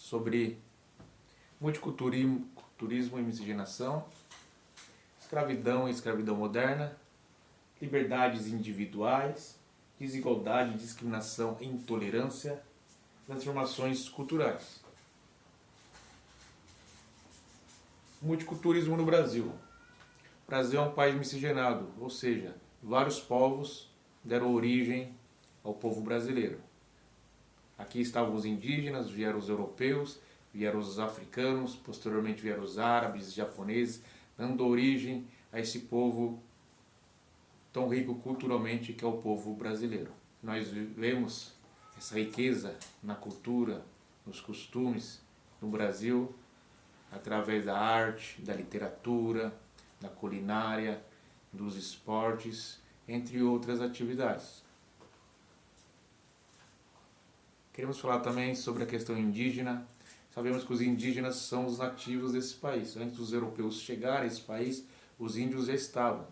sobre multiculturismo e miscigenação, escravidão e escravidão moderna, liberdades individuais, desigualdade, discriminação e intolerância, transformações culturais. Multiculturismo no Brasil. O Brasil é um país miscigenado, ou seja, vários povos deram origem ao povo brasileiro. Aqui estavam os indígenas, vieram os europeus, vieram os africanos, posteriormente vieram os árabes, japoneses, dando origem a esse povo tão rico culturalmente que é o povo brasileiro. Nós vemos essa riqueza na cultura, nos costumes no Brasil, através da arte, da literatura, da culinária, dos esportes, entre outras atividades. Queremos falar também sobre a questão indígena. Sabemos que os indígenas são os nativos desse país. Antes dos europeus chegarem a esse país, os índios já estavam.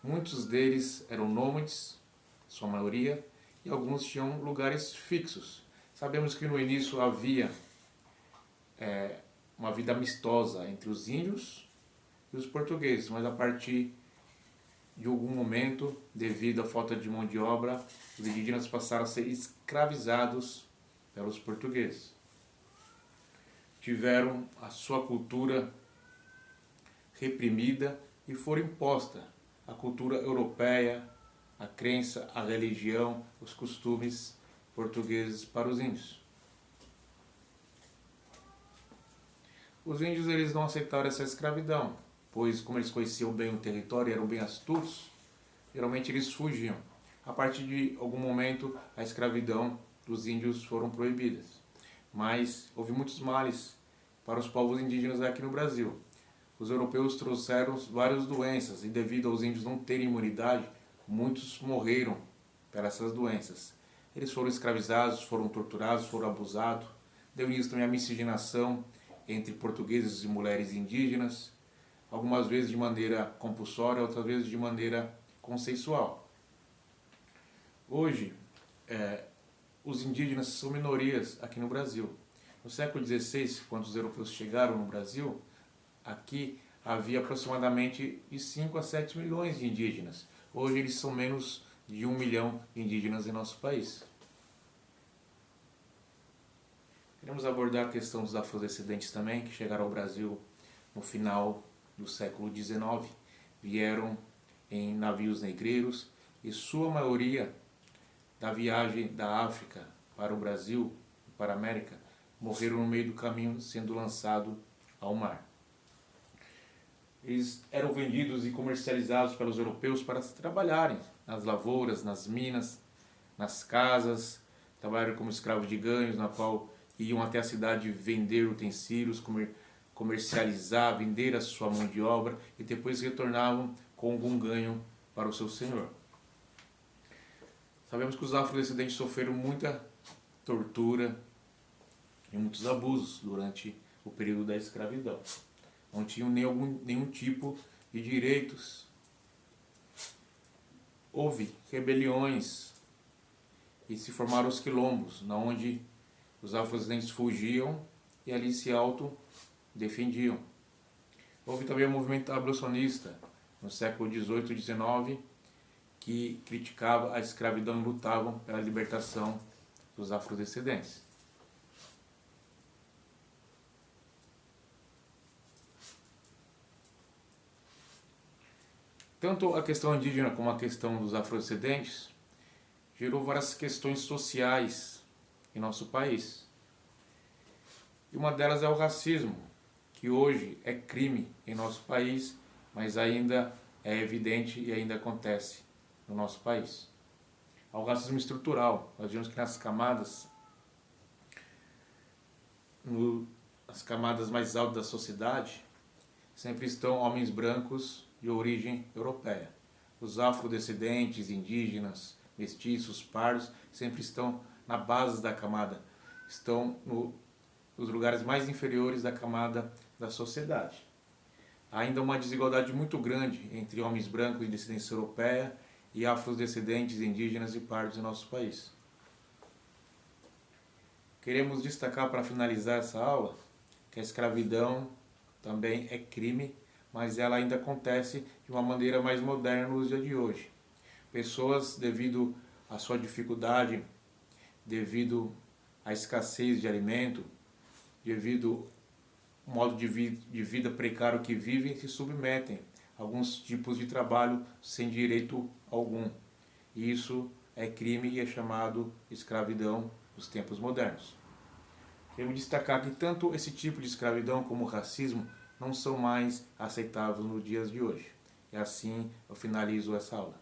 Muitos deles eram nômades, sua maioria, e alguns tinham lugares fixos. Sabemos que no início havia uma vida amistosa entre os índios e os portugueses, mas a partir de algum momento, devido à falta de mão de obra, os indígenas passaram a ser escravizados pelos portugueses. Tiveram a sua cultura reprimida e foram imposta a cultura europeia, a crença, a religião, os costumes portugueses para os índios. Os índios eles não aceitaram essa escravidão, pois como eles conheciam bem o território e eram bem astutos, geralmente eles fugiam. A partir de algum momento, a escravidão dos índios foram proibidas. Mas houve muitos males para os povos indígenas aqui no Brasil. Os europeus trouxeram várias doenças e devido aos índios não terem imunidade, muitos morreram por essas doenças. Eles foram escravizados, foram torturados, foram abusados. Deu início também à miscigenação entre portugueses e mulheres indígenas, algumas vezes de maneira compulsória, outras vezes de maneira consensual. Hoje, os indígenas são minorias aqui no Brasil. No século XVI, quando os europeus chegaram no Brasil, aqui havia aproximadamente de 5 a 7 milhões de indígenas. Hoje eles são menos de 1 milhão de indígenas em nosso país. Queremos abordar a questão dos afrodescendentes também, que chegaram ao Brasil no final do século XIX. Vieram em navios negreiros e sua maioria da viagem da África para o Brasil, para a América, morreram no meio do caminho sendo lançados ao mar. Eles eram vendidos e comercializados pelos europeus para trabalharem nas lavouras, nas minas, nas casas, trabalharam como escravos de ganhos, na qual iam até a cidade vender utensílios, comercializar, vender a sua mão de obra e depois retornavam com algum ganho para o seu senhor. Sabemos que os afrodescendentes sofreram muita tortura e muitos abusos durante o período da escravidão. Não tinham nenhum tipo de direitos. Houve rebeliões e se formaram os quilombos, onde os afrodescendentes fugiam e ali se autodefendiam. Houve também o movimento abolicionista no século XVIII e XIX, que criticava a escravidão e lutavam pela libertação dos afrodescendentes. Tanto a questão indígena como a questão dos afrodescendentes gerou várias questões sociais em nosso país. E uma delas é o racismo, que hoje é crime em nosso país, mas ainda é evidente e ainda acontece no nosso país. Há o racismo estrutural. Nós vemos que nas camadas mais altas da sociedade sempre estão homens brancos de origem europeia. Os afrodescendentes, indígenas, mestiços, pardos, sempre estão na base da camada, estão nos lugares mais inferiores da camada da sociedade. Há ainda uma desigualdade muito grande entre homens brancos de descendência europeia e afrodescendentes, indígenas e pardos em nosso país. Queremos destacar para finalizar essa aula que a escravidão também é crime, mas ela ainda acontece de uma maneira mais moderna nos dias de hoje. Pessoas, devido à sua dificuldade, devido à escassez de alimento, devido ao modo de vida precário que vivem, se submetem a alguns tipos de trabalho sem direito algum. Isso é crime e é chamado escravidão nos tempos modernos. Queremos destacar que tanto esse tipo de escravidão como o racismo não são mais aceitáveis nos dias de hoje. E assim eu finalizo essa aula.